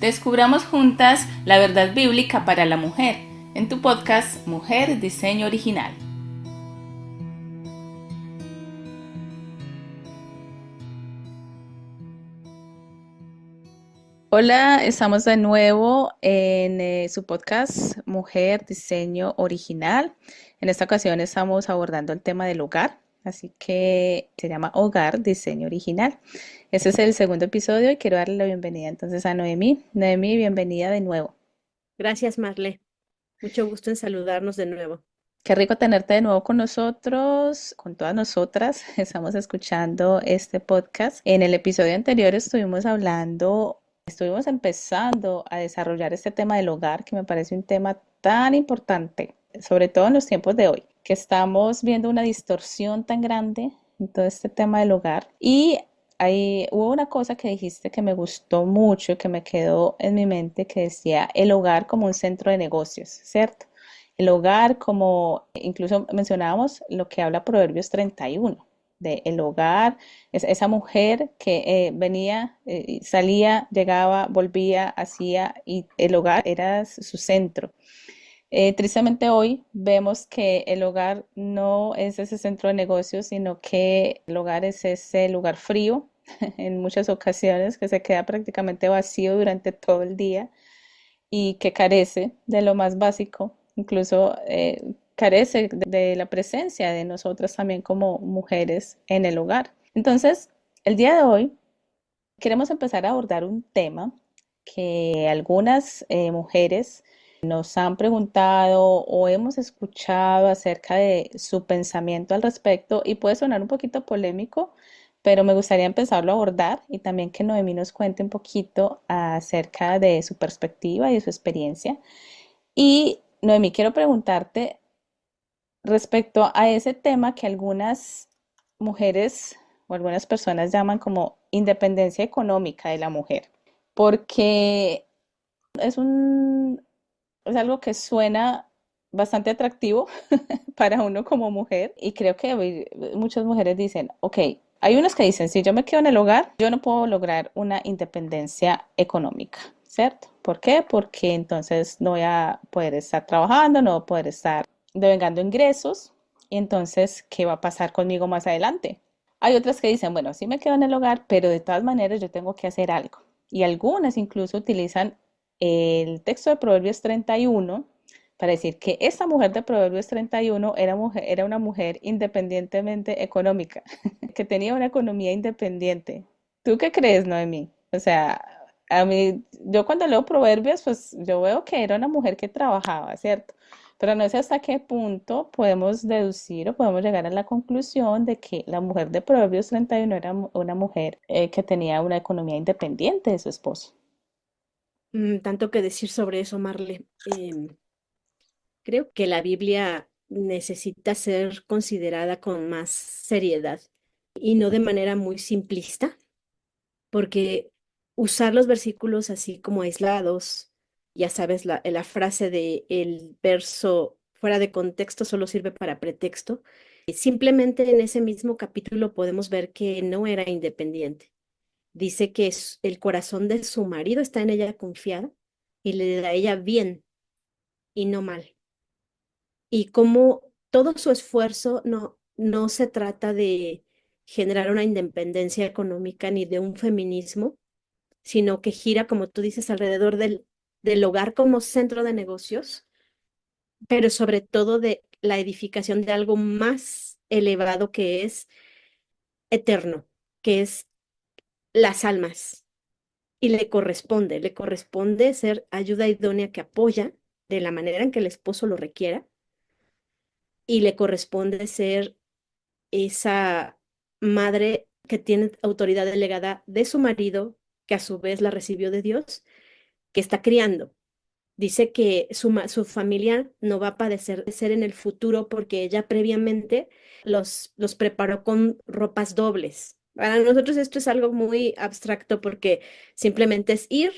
Descubramos juntas la verdad bíblica para la mujer en tu podcast Mujer Diseño Original. Hola, estamos de nuevo en su podcast Mujer Diseño Original. En esta ocasión estamos abordando el tema del hogar, así que se llama Hogar Diseño Original. Este es el segundo episodio y quiero darle la bienvenida entonces a Noemí. Noemí, bienvenida de nuevo. Gracias, Marle. Mucho gusto en saludarnos de nuevo. Qué rico tenerte de nuevo con nosotros, con todas nosotras. Estamos escuchando este podcast. En el episodio anterior estuvimos empezando a desarrollar este tema del hogar, que me parece un tema tan importante, sobre todo en los tiempos de hoy, que estamos viendo una distorsión tan grande en todo este tema del hogar. Y ahí hubo una cosa que dijiste que me gustó mucho, que me quedó en mi mente, que decía el hogar como un centro de negocios, ¿cierto? El hogar, como incluso mencionábamos lo que habla Proverbios 31, de el hogar, es esa mujer que venía, salía, llegaba, volvía, hacía, y el hogar era su centro. Tristemente hoy vemos que el hogar no es ese centro de negocios, sino que el hogar es ese lugar frío en muchas ocasiones que se queda prácticamente vacío durante todo el día y que carece de lo más básico, incluso carece de la presencia de nosotras también como mujeres en el hogar. Entonces, el día de hoy queremos empezar a abordar un tema que algunas mujeres nos han preguntado o hemos escuchado acerca de su pensamiento al respecto y puede sonar un poquito polémico, pero me gustaría empezarlo a abordar y también que Noemí nos cuente un poquito acerca de su perspectiva y de su experiencia. Y Noemí, quiero preguntarte respecto a ese tema que algunas mujeres o algunas personas llaman como independencia económica de la mujer, porque es un, es algo que suena bastante atractivo para uno como mujer y creo que muchas mujeres dicen, ok, hay unos que dicen, si yo me quedo en el hogar, yo no puedo lograr una independencia económica, ¿cierto? ¿Por qué? Porque entonces no voy a poder estar trabajando, no voy a poder estar devengando ingresos y entonces, ¿qué va a pasar conmigo más adelante? Hay otras que dicen, bueno, sí me quedo en el hogar, pero de todas maneras yo tengo que hacer algo. Y algunas incluso utilizan el texto de Proverbios 31 para decir que esta mujer de Proverbios 31 era una mujer independientemente económica, que tenía una economía independiente. ¿Tú qué crees, Noemí? O sea, a mí, yo cuando leo Proverbios, pues yo veo que era una mujer que trabajaba, ¿cierto? Pero no sé hasta qué punto podemos deducir o podemos llegar a la conclusión de que la mujer de Proverbios 31 era una mujer que tenía una economía independiente de su esposo. Tanto que decir sobre eso, Marle. Creo que la Biblia necesita ser considerada con más seriedad y no de manera muy simplista, porque usar los versículos así como aislados, ya sabes, la frase de el verso fuera de contexto solo sirve para pretexto. Simplemente en ese mismo capítulo podemos ver que no era independiente. Dice que el corazón de su marido está en ella confiada y le da a ella bien y no mal. Y como todo su esfuerzo no se trata de generar una independencia económica ni de un feminismo, sino que gira, como tú dices, alrededor del hogar como centro de negocios, pero sobre todo de la edificación de algo más elevado que es eterno, que es las almas. Y le corresponde ser ayuda idónea que apoya de la manera en que el esposo lo requiera y le corresponde ser esa madre que tiene autoridad delegada de su marido, que a su vez la recibió de Dios, que está criando. Dice que su familia no va a padecer de ser en el futuro porque ella previamente los preparó con ropas dobles. Para nosotros esto es algo muy abstracto porque simplemente es ir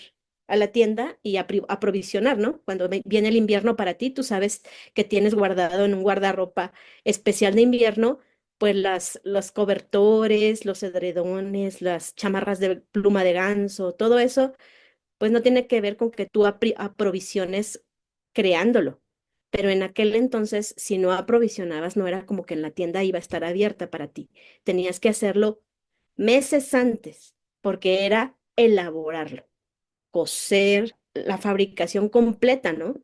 a la tienda y aprovisionar, ¿no? Cuando viene el invierno para ti, tú sabes que tienes guardado en un guardarropa especial de invierno, pues los cobertores, los edredones, las chamarras de pluma de ganso, todo eso pues no tiene que ver con que tú aprovisiones creándolo. Pero en aquel entonces, si no aprovisionabas, no era como que en la tienda iba a estar abierta para ti. Tenías que hacerlo meses antes, porque era elaborarlo, coser, la fabricación completa, ¿no?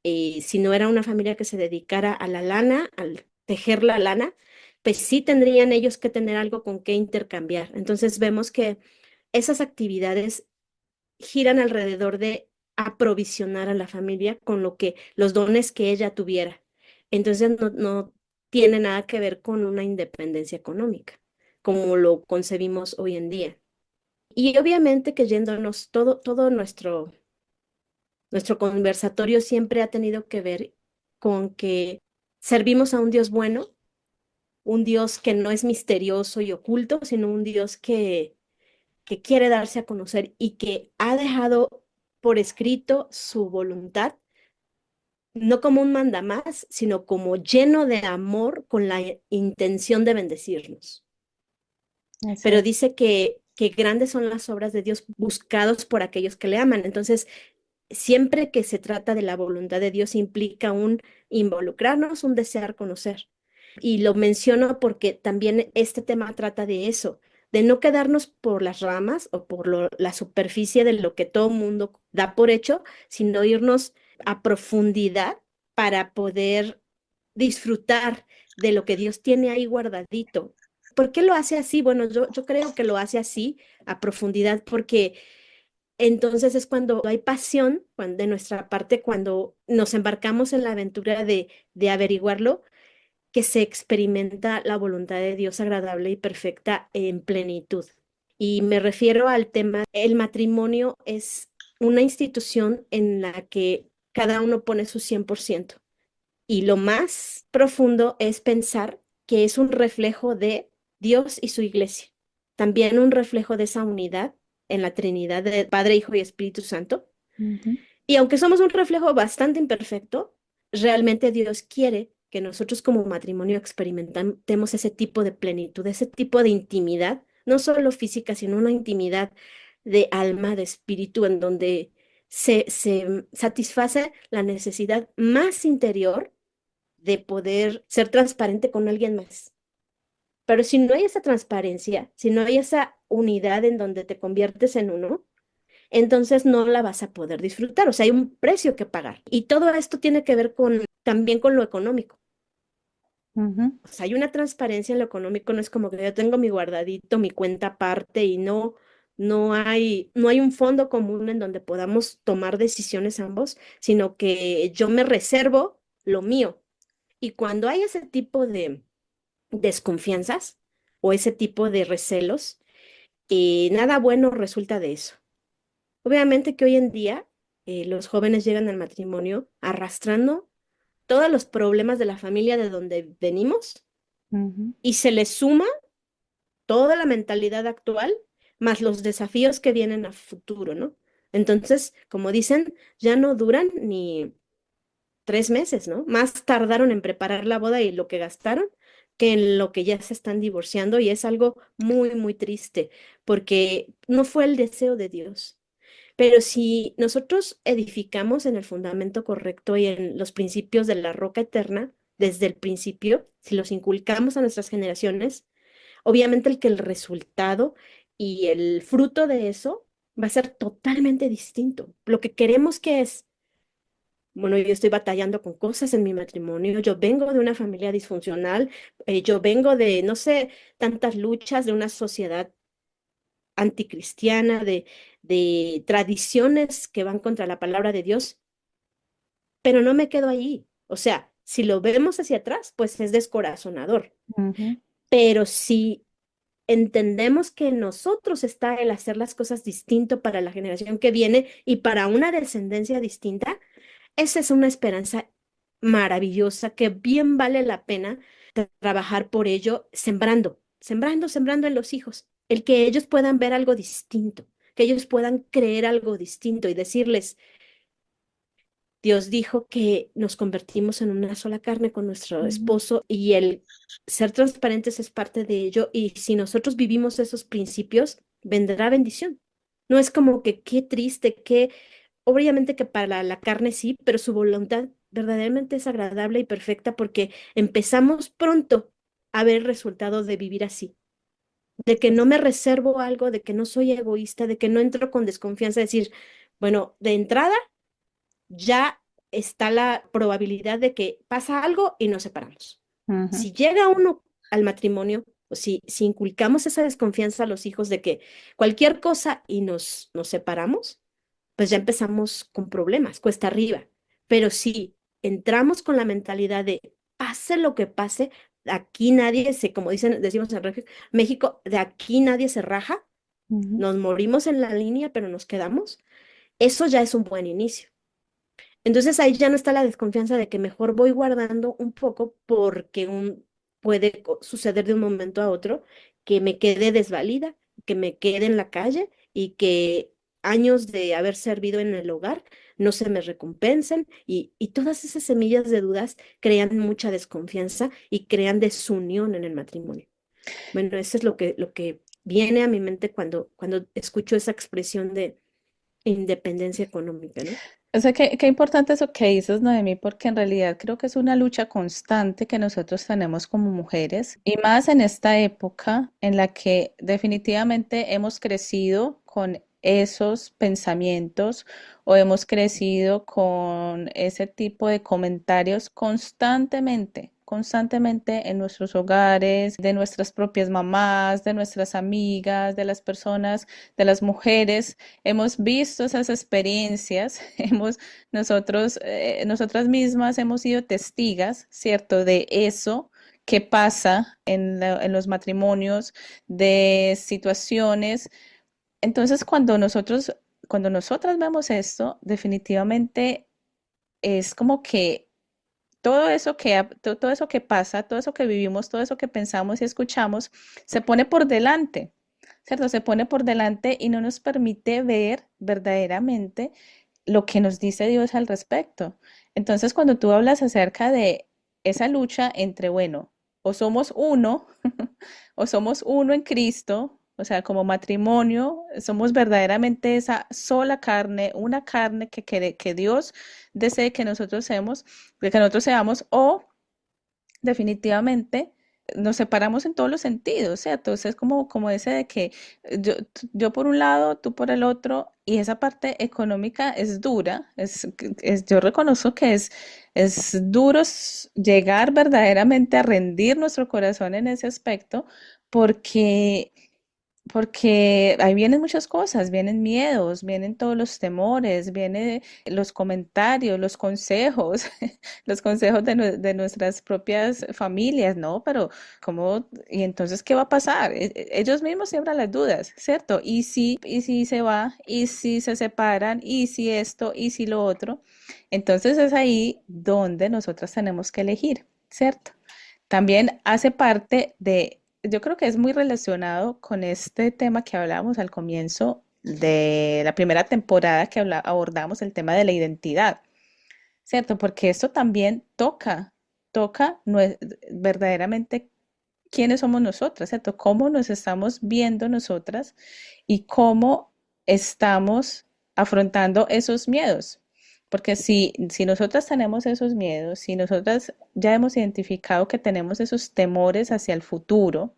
Y si no era una familia que se dedicara a la lana, al tejer la lana, pues sí tendrían ellos que tener algo con qué intercambiar. Entonces vemos que esas actividades giran alrededor de aprovisionar a la familia con lo que los dones que ella tuviera. Entonces no tiene nada que ver con una independencia económica, como lo concebimos hoy en día. Y obviamente que yéndonos todo nuestro conversatorio siempre ha tenido que ver con que servimos a un Dios bueno, un Dios que no es misterioso y oculto, sino un Dios que quiere darse a conocer y que ha dejado por escrito su voluntad, no como un mandamás, sino como lleno de amor con la intención de bendecirnos. Así Pero es. dice que grandes son las obras de Dios buscados por aquellos que le aman. Entonces, siempre que se trata de la voluntad de Dios implica un involucrarnos, un desear conocer. Y lo menciono porque también este tema trata de eso, de no quedarnos por las ramas o por la superficie de lo que todo mundo da por hecho, sino irnos a profundidad para poder disfrutar de lo que Dios tiene ahí guardadito. ¿Por qué lo hace así? Bueno, yo creo que lo hace así a profundidad porque entonces es cuando hay pasión de nuestra parte, cuando nos embarcamos en la aventura de averiguarlo, que se experimenta la voluntad de Dios agradable y perfecta en plenitud. Y me refiero al tema, el matrimonio es una institución en la que cada uno pone su 100%. Y lo más profundo es pensar que es un reflejo de Dios y su iglesia. También un reflejo de esa unidad en la Trinidad de Padre, Hijo y Espíritu Santo. Ujú, Y aunque somos un reflejo bastante imperfecto, realmente Dios quiere que nosotros como matrimonio experimentemos ese tipo de plenitud, ese tipo de intimidad, no solo física, sino una intimidad de alma, de espíritu, en donde se satisface la necesidad más interior de poder ser transparente con alguien más. Pero si no hay esa transparencia, si no hay esa unidad en donde te conviertes en uno, entonces no la vas a poder disfrutar. O sea, hay un precio que pagar. Y todo esto tiene que ver también con lo económico. ujú. O sea, hay una transparencia en lo económico, no es como que yo tengo mi guardadito, mi cuenta aparte y no hay un fondo común en donde podamos tomar decisiones ambos, sino que yo me reservo lo mío. Y cuando hay ese tipo de desconfianzas o ese tipo de recelos, nada bueno resulta de eso. Obviamente que hoy en día los jóvenes llegan al matrimonio arrastrando todos los problemas de la familia de donde venimos Ujú, y se les suma toda la mentalidad actual más los desafíos que vienen a futuro, ¿no? Entonces, como dicen, ya no duran ni 3 meses, ¿no? Más tardaron en preparar la boda y lo que gastaron que en lo que ya se están divorciando y es algo muy, muy triste porque no fue el deseo de Dios. Pero si nosotros edificamos en el fundamento correcto y en los principios de la roca eterna, desde el principio, si los inculcamos a nuestras generaciones, obviamente el resultado y el fruto de eso va a ser totalmente distinto. Lo que queremos que es, bueno, yo estoy batallando con cosas en mi matrimonio, yo vengo de una familia disfuncional, yo vengo de, no sé, tantas luchas de una sociedad anticristiana, de tradiciones que van contra la palabra de Dios, pero no me quedo allí. O sea, si lo vemos hacia atrás, pues es descorazonador. ujú. Pero si entendemos que en nosotros está el hacer las cosas distinto para la generación que viene y para una descendencia distinta, esa es una esperanza maravillosa que bien vale la pena trabajar por ello, sembrando en los hijos, el que ellos puedan ver algo distinto, que ellos puedan creer algo distinto y decirles, Dios dijo que nos convertimos en una sola carne con nuestro Ujú. esposo y el ser transparentes es parte de ello y si nosotros vivimos esos principios, vendrá bendición. No es como que qué triste, qué, obviamente que para la carne sí, pero su voluntad verdaderamente es agradable y perfecta porque empezamos pronto a ver el resultado de vivir así, de que no me reservo algo, de que no soy egoísta, de que no entro con desconfianza, decir, bueno, de entrada ya está la probabilidad de que pasa algo y nos separamos. Ujú, Si llega uno al matrimonio, o si inculcamos esa desconfianza a los hijos de que cualquier cosa y nos separamos, pues ya empezamos con problemas, cuesta arriba. Pero si entramos con la mentalidad de pase lo que pase, aquí nadie se, como decimos en México, de aquí nadie se raja, ujú. nos morimos en la línea, pero nos quedamos, eso ya es un buen inicio. Entonces ahí ya no está la desconfianza de que mejor voy guardando un poco porque puede suceder de un momento a otro que me quede desvalida, que me quede en la calle y que años de haber servido en el hogar no se me recompensen y todas esas semillas de dudas crean mucha desconfianza y crean desunión en el matrimonio. Bueno, eso es lo que viene a mi mente cuando escucho esa expresión de independencia económica, ¿no? O sea, qué importante eso que dices, Noemí, porque en realidad creo que es una lucha constante que nosotros tenemos como mujeres y más en esta época en la que definitivamente hemos crecido con esos pensamientos o hemos crecido con ese tipo de comentarios constantemente en nuestros hogares, de nuestras propias mamás, de nuestras amigas, de las personas, de las mujeres. Hemos visto esas experiencias, nosotras mismas hemos sido testigas, ¿cierto? De eso que pasa en los matrimonios, de situaciones. Entonces, cuando nosotras vemos esto, definitivamente es como que todo eso que pasa, todo eso que vivimos, todo eso que pensamos y escuchamos, se pone por delante, ¿cierto? Se pone por delante y no nos permite ver verdaderamente lo que nos dice Dios al respecto. Entonces, cuando tú hablas acerca de esa lucha entre, bueno, o somos uno, o somos uno en Cristo, o sea, como matrimonio, somos verdaderamente esa sola carne, una carne que Dios desee que nosotros seamos, de que nosotros seamos, o definitivamente nos separamos en todos los sentidos, ¿cierto? O sea, es como ese de que yo, yo por un lado, tú por el otro, y esa parte económica es dura, yo reconozco que es duro llegar verdaderamente a rendir nuestro corazón en ese aspecto, porque ahí vienen muchas cosas, vienen miedos, vienen todos los temores, vienen los comentarios, los consejos, los consejos de nuestras propias familias, ¿no? Pero ¿cómo? ¿Y entonces qué va a pasar? Ellos mismos siembran las dudas, ¿cierto? Y si se va, y si se separan, y si esto, y si lo otro. Entonces es ahí donde nosotras tenemos que elegir, ¿cierto? También hace parte de, yo creo que es muy relacionado con este tema que hablábamos al comienzo de la primera temporada que abordamos el tema de la identidad, ¿cierto? Porque esto también toca verdaderamente quiénes somos nosotras, ¿cierto? Cómo nos estamos viendo nosotras y cómo estamos afrontando esos miedos. Porque si nosotras tenemos esos miedos, si nosotras ya hemos identificado que tenemos esos temores hacia el futuro,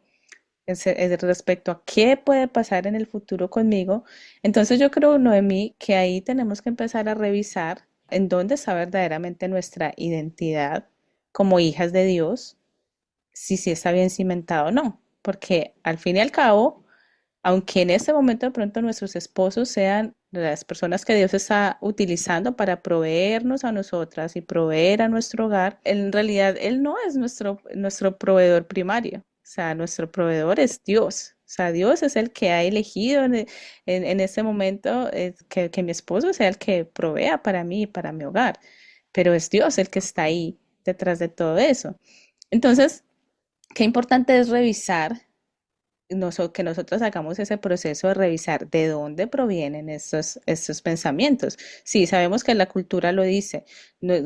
respecto a qué puede pasar en el futuro conmigo, entonces yo creo, Noemí, que ahí tenemos que empezar a revisar en dónde está verdaderamente nuestra identidad como hijas de Dios, si está bien cimentado o no. Porque al fin y al cabo, aunque en este momento de pronto nuestros esposos sean las personas que Dios está utilizando para proveernos a nosotras y proveer a nuestro hogar, en realidad Él no es nuestro proveedor primario. O sea, nuestro proveedor es Dios. O sea, Dios es el que ha elegido en este momento que mi esposo sea el que provea para mí y para mi hogar. Pero es Dios el que está ahí detrás de todo eso. Entonces, qué importante es revisar, que nosotros hagamos ese proceso de revisar de dónde provienen estos pensamientos. Sí, sabemos que la cultura lo dice,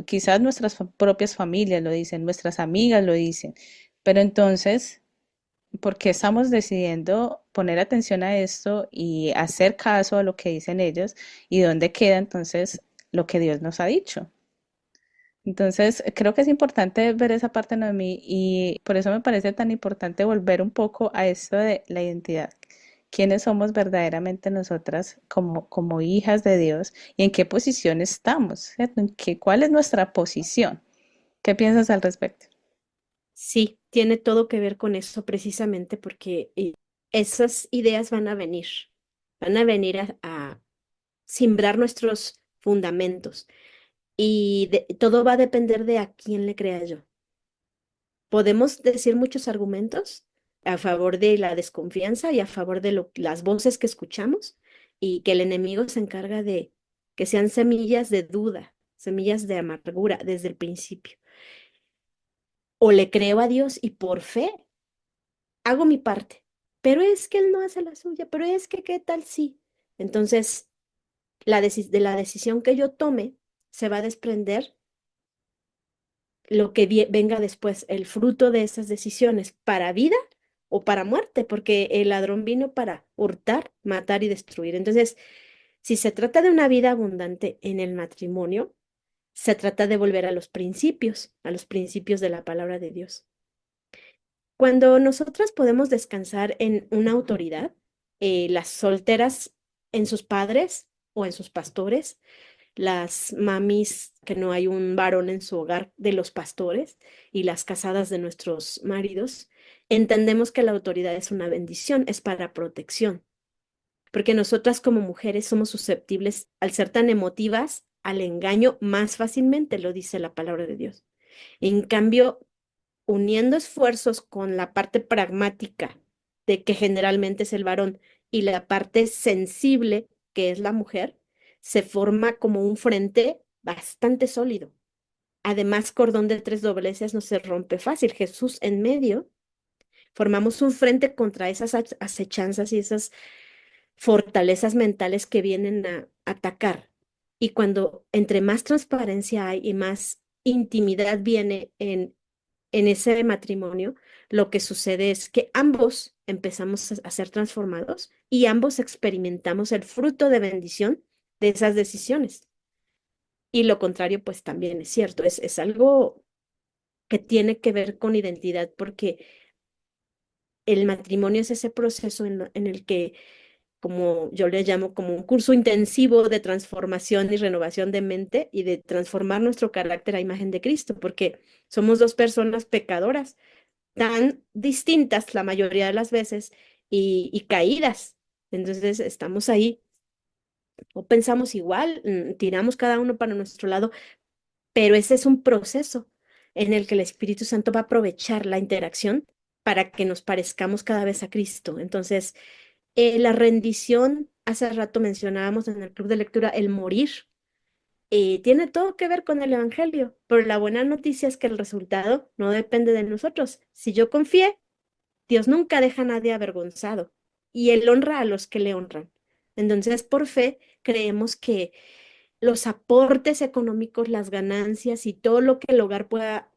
quizás nuestras propias familias lo dicen, nuestras amigas lo dicen, pero entonces, ¿Por qué estamos decidiendo poner atención a esto y hacer caso a lo que dicen ellos? ¿Y dónde queda entonces lo que Dios nos ha dicho? Entonces, creo que es importante ver esa parte de mí y por eso me parece tan importante volver un poco a esto de la identidad. ¿Quiénes somos verdaderamente nosotras como hijas de Dios y en qué posición estamos? ¿Cierto? ¿Cuál es nuestra posición? ¿Qué piensas al respecto? Sí, tiene todo que ver con eso precisamente porque esas ideas van a venir a simbrar nuestros fundamentos y todo va a depender de a quién le crea yo. Podemos decir muchos argumentos a favor de la desconfianza y a favor de las voces que escuchamos y que el enemigo se encarga de que sean semillas de duda, semillas de amargura desde el principio. O le creo a Dios y por fe hago mi parte, pero es que Él no hace la suya, pero es que qué tal si. Entonces, de la decisión que yo tome se va a desprender lo que venga después, el fruto de esas decisiones, para vida o para muerte, porque el ladrón vino para hurtar, matar y destruir. Entonces, si se trata de una vida abundante en el matrimonio, se trata de volver a los principios de la palabra de Dios. Cuando nosotras podemos descansar en una autoridad, las solteras en sus padres o en sus pastores, las mamis que no hay un varón en su hogar de los pastores y las casadas de nuestros maridos, entendemos que la autoridad es una bendición, es para protección, porque nosotras como mujeres somos susceptibles al ser tan emotivas al engaño más fácilmente, lo dice la palabra de Dios. En cambio, uniendo esfuerzos con la parte pragmática de que generalmente es el varón y la parte sensible que es la mujer, se forma como un frente bastante sólido. Además, cordón de tres dobleces no se rompe fácil. Jesús en medio, formamos un frente contra esas acechanzas y esas fortalezas mentales que vienen a atacar. Y cuando entre más transparencia hay y más intimidad viene en ese matrimonio, lo que sucede es que ambos empezamos a ser transformados y ambos experimentamos el fruto de bendición de esas decisiones. Y lo contrario, pues también es cierto, es algo que tiene que ver con identidad, porque el matrimonio es ese proceso en el que, como yo le llamo, como un curso intensivo de transformación y renovación de mente y de transformar nuestro carácter a imagen de Cristo, porque somos dos personas pecadoras tan distintas la mayoría de las veces y caídas. Entonces estamos ahí, o pensamos igual, tiramos cada uno para nuestro lado, pero ese es un proceso en el que el Espíritu Santo va a aprovechar la interacción para que nos parezcamos cada vez a Cristo. Entonces, la rendición, hace rato mencionábamos en el club de lectura, el morir. Tiene todo que ver con el Evangelio, pero la buena noticia es que el resultado no depende de nosotros. Si yo confié, Dios nunca deja a nadie avergonzado y Él honra a los que le honran. Entonces, por fe, creemos que los aportes económicos, las ganancias y todo lo que el hogar pueda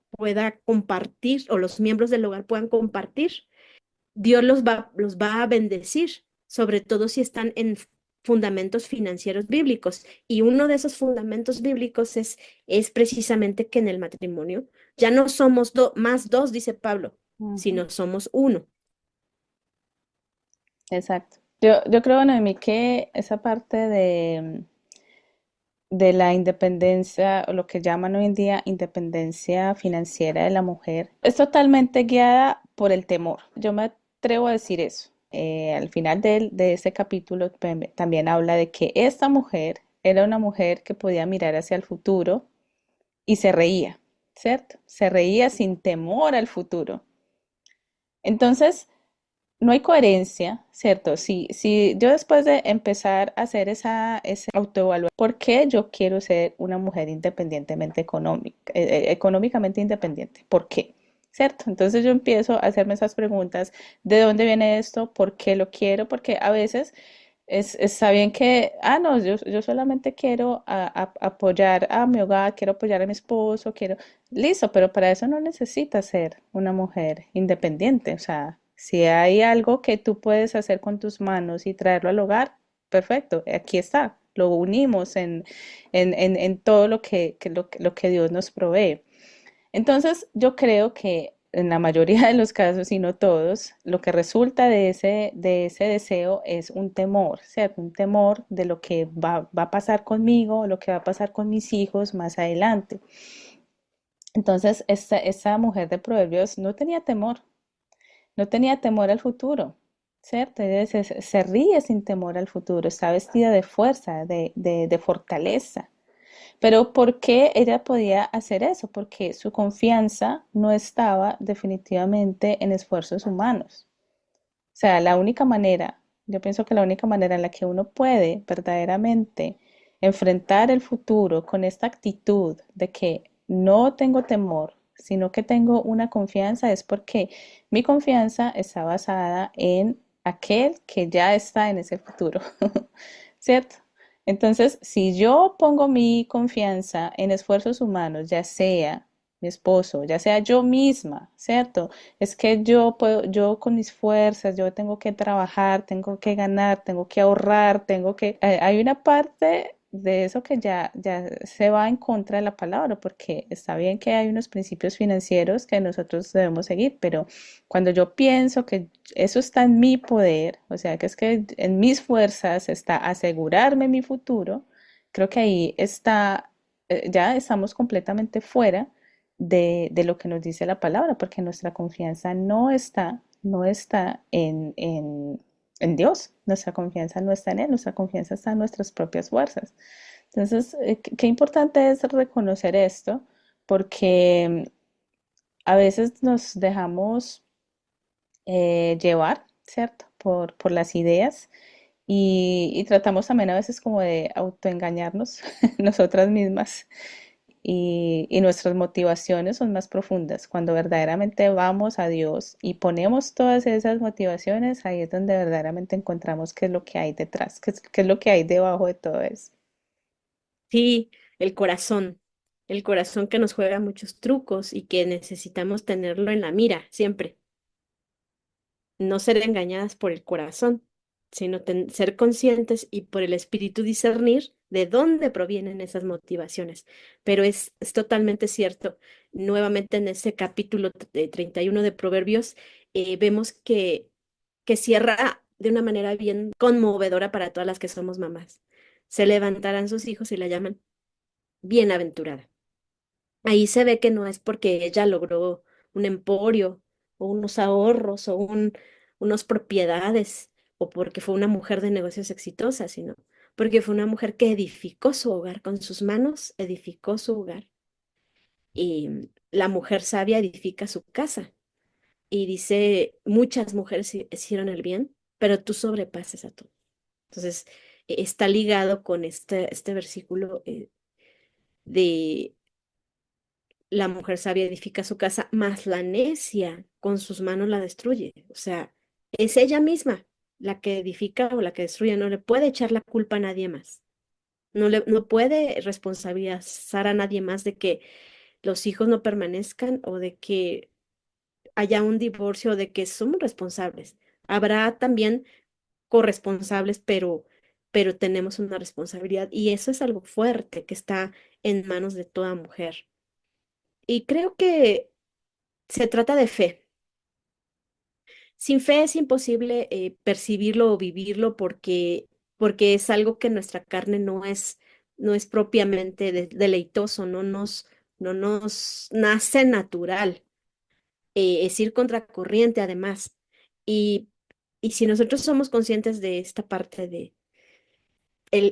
compartir o los miembros del hogar puedan compartir, Dios los va a bendecir, sobre todo si están en fundamentos financieros bíblicos. Y uno de esos fundamentos bíblicos es precisamente que en el matrimonio ya no somos más dos, dice Pablo, Ujú. sino somos uno. Exacto. Yo creo, Noemí, que esa parte de la independencia, o lo que llaman hoy en día independencia financiera de la mujer, es totalmente guiada por el temor. Yo me atrevo a decir eso. Al final de ese capítulo también habla de que esta mujer era una mujer que podía mirar hacia el futuro y se reía, ¿cierto? Se reía sin temor al futuro. Entonces, no hay coherencia, ¿cierto? Si yo después de empezar a hacer ese autoevaluación, ¿por qué yo quiero ser una mujer independientemente económicamente independiente? ¿Por qué? ¿Cierto? Entonces yo empiezo a hacerme esas preguntas, ¿de dónde viene esto? ¿Por qué lo quiero? Porque a veces está bien que, no, yo solamente quiero apoyar a mi hogar, quiero apoyar a mi esposo, listo, pero para eso no necesitas ser una mujer independiente, o sea, Si hay algo que tú puedes hacer con tus manos y traerlo al hogar, perfecto, aquí está. Lo unimos en todo lo que Dios nos provee. Entonces, yo creo que en la mayoría de los casos, y no todos, lo que resulta de ese deseo es un temor, ¿cierto? Un temor de lo que va a pasar conmigo, lo que va a pasar con mis hijos más adelante. Entonces, esta mujer de Proverbios no tenía temor, no tenía temor al futuro, ¿cierto? Ella se ríe sin temor al futuro, está vestida de fuerza, de fortaleza. Pero ¿por qué ella podía hacer eso? Porque su confianza no estaba definitivamente en esfuerzos humanos. O sea, la única manera, yo pienso que la única manera en la que uno puede verdaderamente enfrentar el futuro con esta actitud de que no tengo temor, sino que tengo una confianza, es porque mi confianza está basada en aquel que ya está en ese futuro, ¿cierto? Entonces, si yo pongo mi confianza en esfuerzos humanos, ya sea mi esposo, ya sea yo misma, ¿cierto? Es que yo puedo, yo con mis fuerzas, yo tengo que trabajar, tengo que ganar, tengo que ahorrar, hay una parte de eso que ya se va en contra de la palabra, porque está bien que hay unos principios financieros que nosotros debemos seguir, pero cuando yo pienso que eso está en mi poder, o sea, que es que en mis fuerzas está asegurarme mi futuro, creo que ahí está, ya estamos completamente fuera de lo que nos dice la palabra, porque nuestra confianza no está en Dios, nuestra confianza no está en Él, nuestra confianza está en nuestras propias fuerzas. Entonces, qué importante es reconocer esto, porque a veces nos dejamos llevar, ¿cierto? Por las ideas y tratamos también a veces como de autoengañarnos nosotras mismas y nuestras motivaciones son más profundas. Cuando verdaderamente vamos a Dios y ponemos todas esas motivaciones, ahí es donde verdaderamente encontramos qué es lo que hay detrás, qué es lo que hay debajo de todo eso. Sí, el corazón que nos juega muchos trucos y que necesitamos tenerlo en la mira siempre. No ser engañadas por el corazón, sino ser conscientes y por el espíritu discernir de dónde provienen esas motivaciones. Pero es totalmente cierto. Nuevamente en ese capítulo 31 de Proverbios, vemos que cierra de una manera bien conmovedora para todas las que somos mamás. Se levantarán sus hijos y la llaman bienaventurada. Ahí se ve que no es porque ella logró un emporio o unos ahorros o unos propiedades o porque fue una mujer de negocios exitosa, sino porque fue una mujer que edificó su hogar con sus manos, edificó su hogar. Y la mujer sabia edifica su casa. Y dice, muchas mujeres hicieron el bien, pero tú sobrepasas a todo. Entonces, está ligado con este versículo de la mujer sabia edifica su casa, mas la necia con sus manos la destruye. O sea, es ella misma la que edifica o la que destruye, no le puede echar la culpa a nadie más. No puede responsabilizar a nadie más de que los hijos no permanezcan o de que haya un divorcio o de que somos responsables. Habrá también corresponsables, pero tenemos una responsabilidad y eso es algo fuerte que está en manos de toda mujer. Y creo que se trata de fe. Sin fe es imposible percibirlo o vivirlo porque es algo que nuestra carne no es propiamente deleitoso, no nos nace natural. Es ir contracorriente además. Y, y si nosotros somos conscientes de esta parte de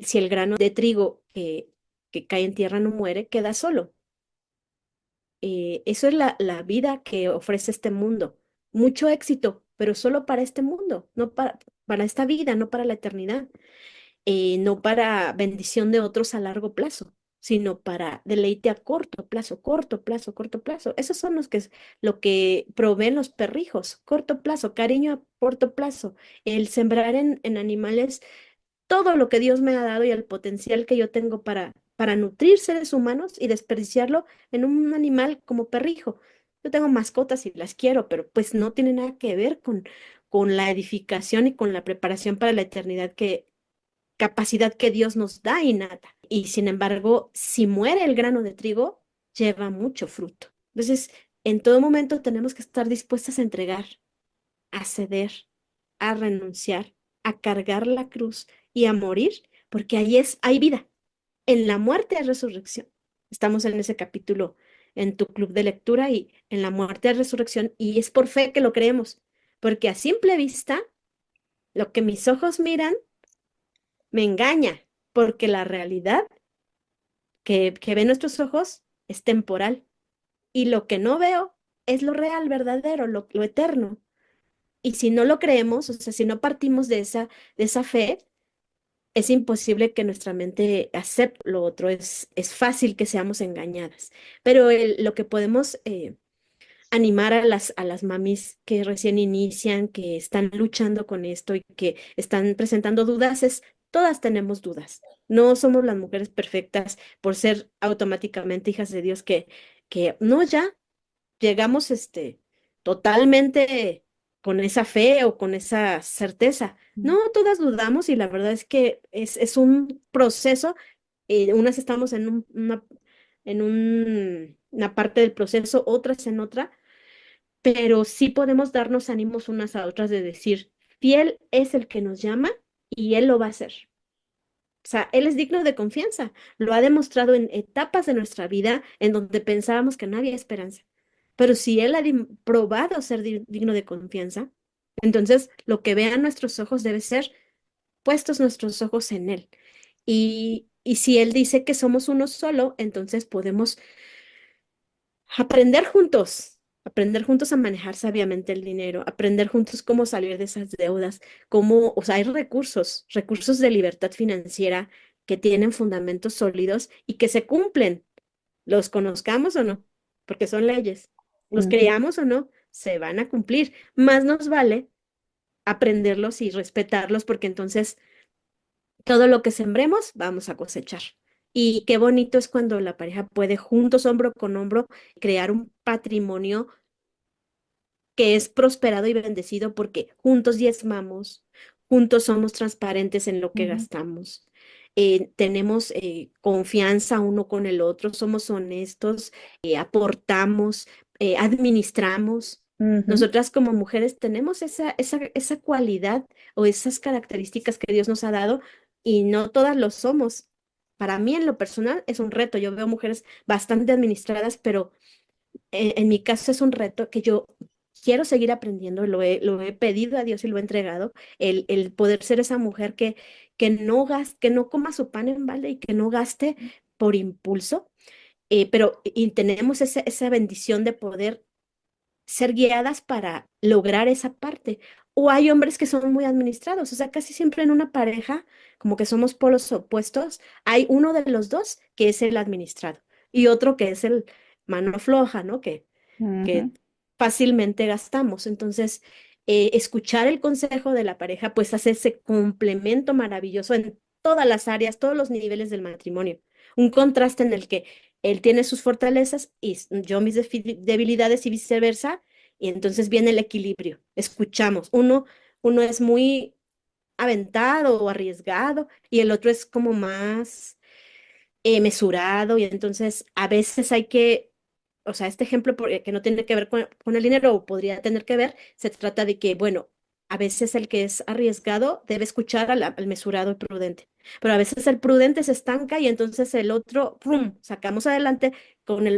si el grano de trigo que cae en tierra no muere, queda solo. Eso es la vida que ofrece este mundo. Mucho éxito, pero solo para este mundo, no para esta vida, no para la eternidad, no para bendición de otros a largo plazo, sino para deleite a corto plazo, corto plazo, corto plazo. Esos son lo que proveen los perrijos, corto plazo, cariño a corto plazo, el sembrar en animales todo lo que Dios me ha dado y el potencial que yo tengo para nutrir seres humanos y desperdiciarlo en un animal como perrijo. Yo tengo mascotas y las quiero, pero pues no tiene nada que ver con la edificación y con la preparación para la eternidad capacidad que Dios nos da innata. Y sin embargo, si muere el grano de trigo, lleva mucho fruto. Entonces, en todo momento tenemos que estar dispuestas a entregar, a ceder, a renunciar, a cargar la cruz y a morir, porque hay vida. En la muerte hay resurrección. Estamos en ese capítulo en tu club de lectura y en la muerte hay resurrección y es por fe que lo creemos, porque a simple vista, lo que mis ojos miran me engaña, porque la realidad que ven nuestros ojos es temporal y lo que no veo es lo real, verdadero, lo eterno. Y si no lo creemos, o sea, si no partimos de esa fe, es imposible que nuestra mente acepte lo otro, es fácil que seamos engañadas. Pero lo que podemos animar a las mamis que recién inician, que están luchando con esto y que están presentando dudas, todas tenemos dudas. No somos las mujeres perfectas por ser automáticamente hijas de Dios que no, ya llegamos totalmente con esa fe o con esa certeza. No, todas dudamos y la verdad es que es un proceso. Unas estamos una parte del proceso, otras en otra, pero sí podemos darnos ánimos unas a otras de decir, fiel es el que nos llama y Él lo va a hacer. O sea, Él es digno de confianza. Lo ha demostrado en etapas de nuestra vida en donde pensábamos que no había esperanza. Pero si Él ha probado ser digno de confianza, entonces lo que vean nuestros ojos debe ser puestos nuestros ojos en Él. Y si Él dice que somos uno solo, entonces podemos aprender juntos a manejar sabiamente el dinero, aprender juntos cómo salir de esas deudas, cómo, o sea, hay recursos de libertad financiera que tienen fundamentos sólidos y que se cumplen, los conozcamos o no, porque son leyes, los Ujú. creamos o no, se van a cumplir. Más nos vale aprenderlos y respetarlos, porque entonces todo lo que sembremos vamos a cosechar. Y qué bonito es cuando la pareja puede juntos, hombro con hombro, crear un patrimonio que es prosperado y bendecido porque juntos diezmamos, juntos somos transparentes en lo que Ujú. gastamos, tenemos confianza uno con el otro, somos honestos, aportamos, administramos. Ujú. Nosotras como mujeres tenemos esa cualidad o esas características que Dios nos ha dado y no todas lo somos. Para mí en lo personal es un reto. Yo veo mujeres bastante administradas, pero en mi caso es un reto que yo quiero seguir aprendiendo, lo he pedido a Dios y lo he entregado, el poder ser esa mujer que no coma su pan en balde y que no gaste por impulso, pero y tenemos esa bendición de poder ser guiadas para lograr esa parte. O hay hombres que son muy administrados, o sea, casi siempre en una pareja, como que somos polos opuestos, hay uno de los dos que es el administrado y otro que es el mano floja, ¿no? Que Ujú. fácilmente gastamos. Entonces, escuchar el consejo de la pareja, pues hace ese complemento maravilloso en todas las áreas, todos los niveles del matrimonio. Un contraste en el que él tiene sus fortalezas y yo mis debilidades y viceversa, y entonces viene el equilibrio. Escuchamos. Uno es muy aventado o arriesgado y el otro es como más mesurado y entonces a veces hay que, o sea, este ejemplo que no tiene que ver con el dinero o podría tener que ver, se trata de que, bueno, a veces el que es arriesgado debe escuchar al mesurado y prudente, pero a veces el prudente se estanca y entonces el otro, ¡pum!, sacamos adelante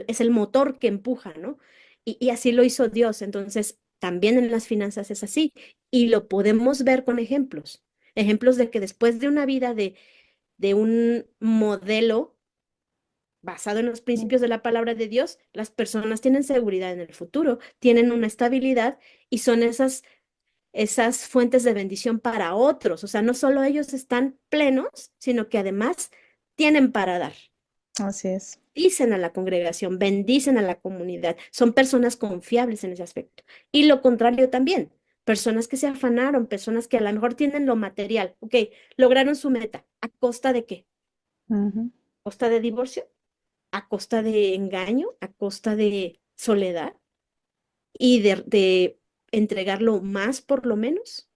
es el motor que empuja, ¿no? Y así lo hizo Dios, entonces también en las finanzas es así y lo podemos ver con ejemplos, ejemplos de que después de una vida de un modelo basado en los principios de la palabra de Dios, las personas tienen seguridad en el futuro, tienen una estabilidad y son esas fuentes de bendición para otros. O sea, no solo ellos están plenos, sino que además tienen para dar. Así es. Dicen a la congregación, bendicen a la comunidad. Son personas confiables en ese aspecto. Y lo contrario también, personas que se afanaron, personas que a lo mejor tienen lo material, ok, lograron su meta. ¿A costa de qué? Ujú. ¿A costa de divorcio? ¿A costa de engaño? ¿A costa de soledad? y de entregarlo más por lo menos,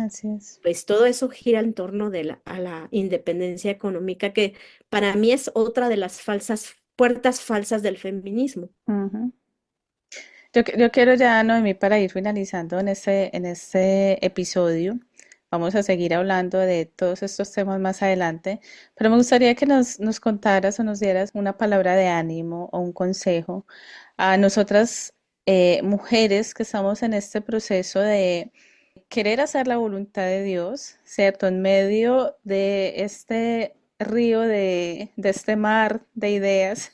Así es. pues todo eso gira en torno a la independencia económica, que para mí es otra de las puertas falsas del feminismo. Ujú. Yo quiero ya, Noemí, para ir finalizando en este episodio, vamos a seguir hablando de todos estos temas más adelante, pero me gustaría que nos contaras o nos dieras una palabra de ánimo o un consejo a nosotras mujeres que estamos en este proceso de querer hacer la voluntad de Dios, ¿cierto? En medio de este río de este mar de ideas,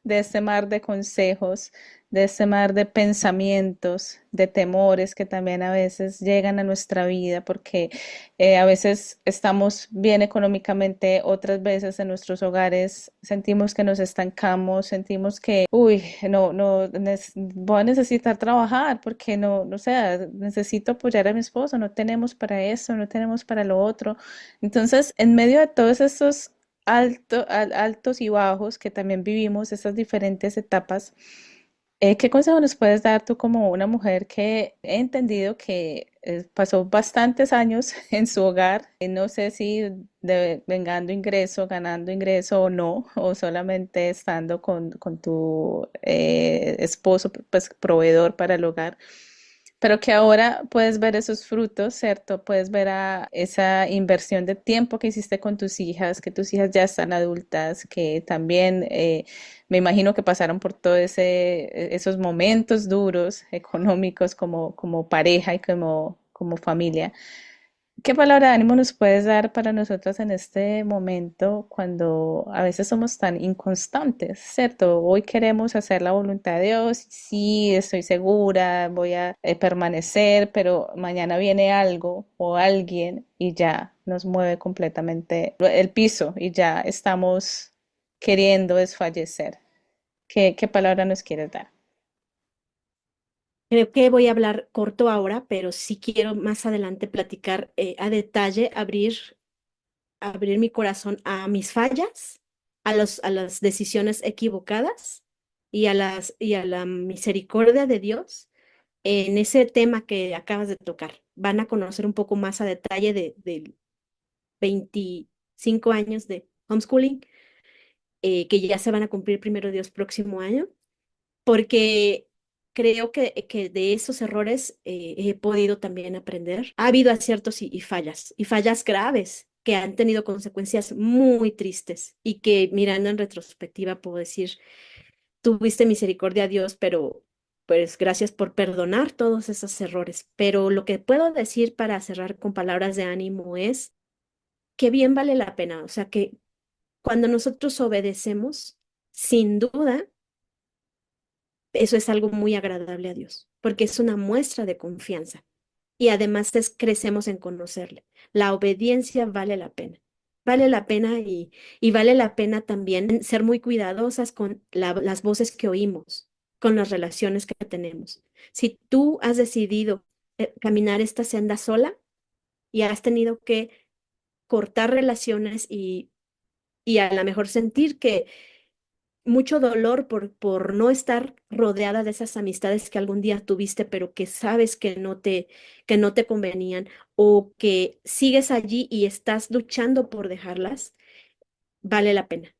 de este mar de consejos, de este mar de pensamientos, de temores que también a veces llegan a nuestra vida porque a veces estamos bien económicamente, otras veces en nuestros hogares sentimos que nos estancamos, sentimos que, uy, voy a necesitar trabajar porque no sé, necesito apoyar a mi esposo, no tenemos para esto, no tenemos para lo otro. Entonces, en medio de todos estos altos y bajos que también vivimos, estas diferentes etapas, ¿qué consejo nos puedes dar tú como una mujer que he entendido que pasó bastantes años en su hogar? No sé si vengando ingreso, ganando ingreso o no, o solamente estando con tu esposo, pues proveedor para el hogar, pero que ahora puedes ver esos frutos, ¿cierto? Puedes ver esa inversión de tiempo que hiciste con tus hijas, que tus hijas ya están adultas, que también me imagino que pasaron por todos esos momentos duros económicos como pareja y como familia. ¿Qué palabra de ánimo nos puedes dar para nosotras en este momento cuando a veces somos tan inconstantes, ¿cierto? Hoy queremos hacer la voluntad de Dios, sí, estoy segura, voy a permanecer, pero mañana viene algo o alguien y ya nos mueve completamente el piso y ya estamos queriendo desfallecer. ¿Qué palabra nos quieres dar? Creo que voy a hablar corto ahora, pero sí quiero más adelante platicar a detalle, abrir mi corazón a mis fallas, a las decisiones equivocadas y a la misericordia de Dios en ese tema que acabas de tocar. Van a conocer un poco más a detalle de 25 años de homeschooling, que ya se van a cumplir primero Dios próximo año, porque creo que de esos errores he podido también aprender. Ha habido aciertos y fallas graves que han tenido consecuencias muy tristes y que mirando en retrospectiva puedo decir, tuviste misericordia, Dios, pero pues gracias por perdonar todos esos errores. Pero lo que puedo decir para cerrar con palabras de ánimo es que bien vale la pena, o sea que cuando nosotros obedecemos, sin duda, eso es algo muy agradable a Dios, porque es una muestra de confianza y además crecemos en conocerle. La obediencia vale la pena y vale la pena también ser muy cuidadosas con las voces que oímos, con las relaciones que tenemos. Si tú has decidido caminar esta senda sola y has tenido que cortar relaciones y a lo mejor sentir que mucho dolor por no estar rodeada de esas amistades que algún día tuviste, pero que sabes que no te convenían, o que sigues allí y estás luchando por dejarlas, vale la pena.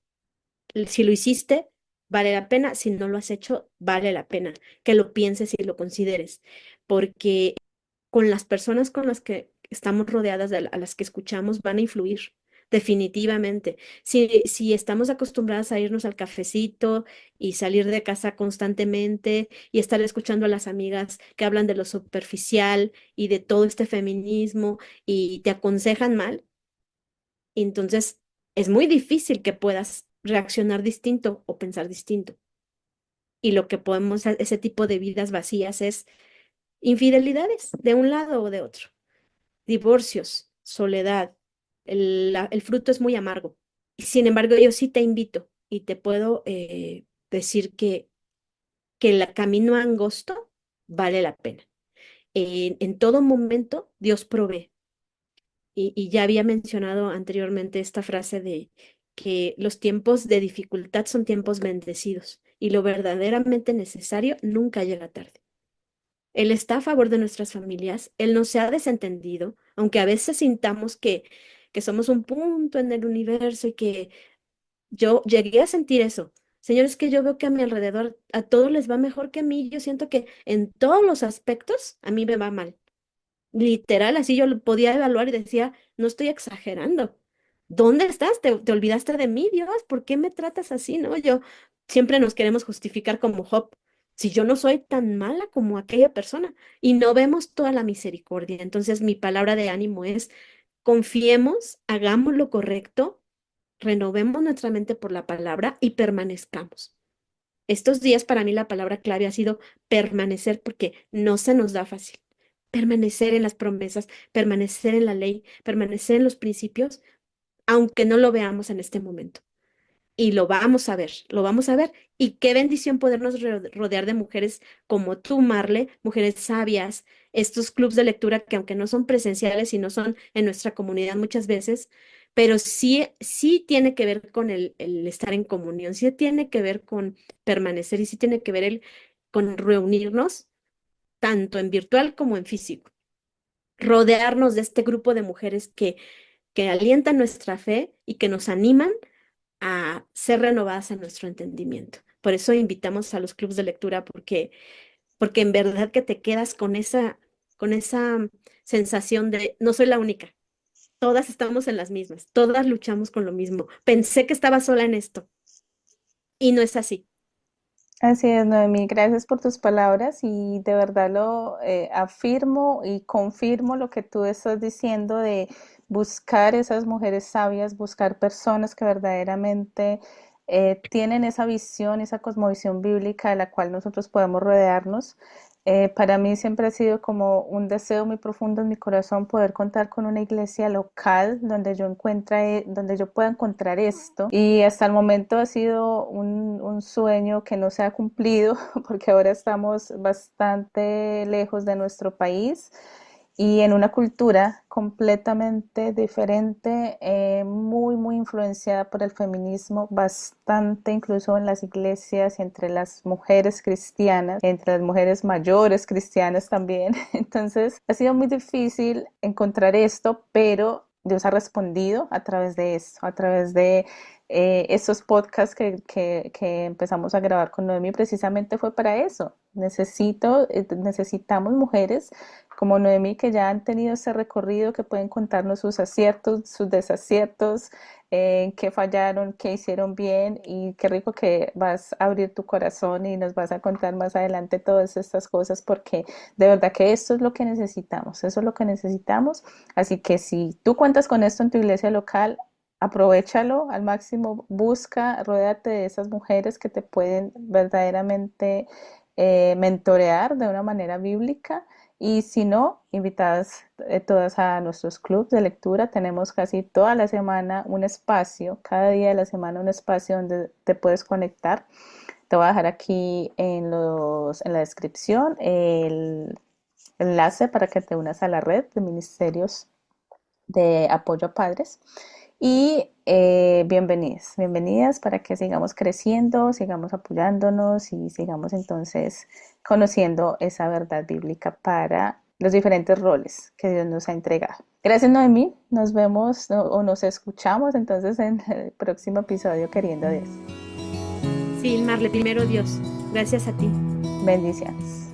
Si lo hiciste, vale la pena. Si no lo has hecho, vale la pena que lo pienses y lo consideres, porque con las personas con las que estamos rodeadas, a las que escuchamos, van a influir. Definitivamente. Si estamos acostumbradas a irnos al cafecito y salir de casa constantemente y estar escuchando a las amigas que hablan de lo superficial y de todo este feminismo y te aconsejan mal, entonces es muy difícil que puedas reaccionar distinto o pensar distinto. Y lo que podemos, ese tipo de vidas vacías es infidelidades de un lado o de otro, divorcios, soledad. El fruto es muy amargo. Sin embargo, yo sí te invito y te puedo decir que el camino angosto vale la pena. En todo momento, Dios provee. Y ya había mencionado anteriormente esta frase de que los tiempos de dificultad son tiempos bendecidos y lo verdaderamente necesario nunca llega tarde. Él está a favor de nuestras familias, Él no se ha desentendido, aunque a veces sintamos que somos un punto en el universo y que yo llegué a sentir eso. Señor, es que yo veo que a mi alrededor a todos les va mejor que a mí. Yo siento que en todos los aspectos a mí me va mal. Literal, así yo lo podía evaluar y decía, no estoy exagerando. ¿Dónde estás? ¿Te olvidaste de mí, Dios? ¿Por qué me tratas así, no? Yo siempre nos queremos justificar como Job. Si yo no soy tan mala como aquella persona y no vemos toda la misericordia. Entonces, mi palabra de ánimo es, confiemos, hagamos lo correcto, renovemos nuestra mente por la palabra y permanezcamos. Estos días para mí la palabra clave ha sido permanecer porque no se nos da fácil. Permanecer en las promesas, permanecer en la ley, permanecer en los principios, aunque no lo veamos en este momento. Y lo vamos a ver, lo vamos a ver. Y qué bendición podernos rodear de mujeres como tú, Marle, mujeres sabias, estos clubes de lectura que aunque no son presenciales y no son en nuestra comunidad muchas veces, pero sí, sí tiene que ver con el estar en comunión, sí tiene que ver con permanecer y sí tiene que ver con reunirnos tanto en virtual como en físico. Rodearnos de este grupo de mujeres que alientan nuestra fe y que nos animan a ser renovadas en nuestro entendimiento. Por eso invitamos a los clubes de lectura porque en verdad que te quedas con esa sensación de no soy la única, todas estamos en las mismas, todas luchamos con lo mismo. Pensé que estaba sola en esto y no es así. Así es, Noemí, gracias por tus palabras y de verdad lo afirmo y confirmo lo que tú estás diciendo de buscar esas mujeres sabias, buscar personas que verdaderamente tienen esa visión, esa cosmovisión bíblica de la cual nosotros podemos rodearnos. Para mí siempre ha sido como un deseo muy profundo en mi corazón poder contar con una iglesia local donde yo donde yo pueda encontrar esto. Y hasta el momento ha sido un sueño que no se ha cumplido porque ahora estamos bastante lejos de nuestro país y en una cultura completamente diferente, muy influenciada por el feminismo, bastante incluso en las iglesias y entre las mujeres cristianas, entre las mujeres mayores cristianas también. Entonces ha sido muy difícil encontrar esto, pero Dios ha respondido a través de esto, a través de estos podcasts que empezamos a grabar con Noemi, precisamente fue para eso. Necesitamos mujeres como Noemí, que ya han tenido ese recorrido, que pueden contarnos sus aciertos, sus desaciertos, qué fallaron, qué hicieron bien, y qué rico que vas a abrir tu corazón y nos vas a contar más adelante todas estas cosas, porque de verdad que esto es lo que necesitamos, eso es lo que necesitamos. Así que si tú cuentas con esto en tu iglesia local, aprovéchalo al máximo, busca, rodéate de esas mujeres que te pueden verdaderamente mentorear de una manera bíblica. Y si no, invitadas todas a nuestros clubes de lectura. Tenemos casi toda la semana un espacio, cada día de la semana un espacio donde te puedes conectar. Te voy a dejar aquí en la descripción el enlace para que te unas a la red de ministerios de apoyo a padres. Y bienvenidas, bienvenidas para que sigamos creciendo, sigamos apoyándonos y sigamos entonces conociendo esa verdad bíblica para los diferentes roles que Dios nos ha entregado. Gracias, Noemí. Nos vemos o nos escuchamos entonces en el próximo episodio, queriendo Dios. Sí, Marle, primero Dios, gracias a ti. Bendiciones.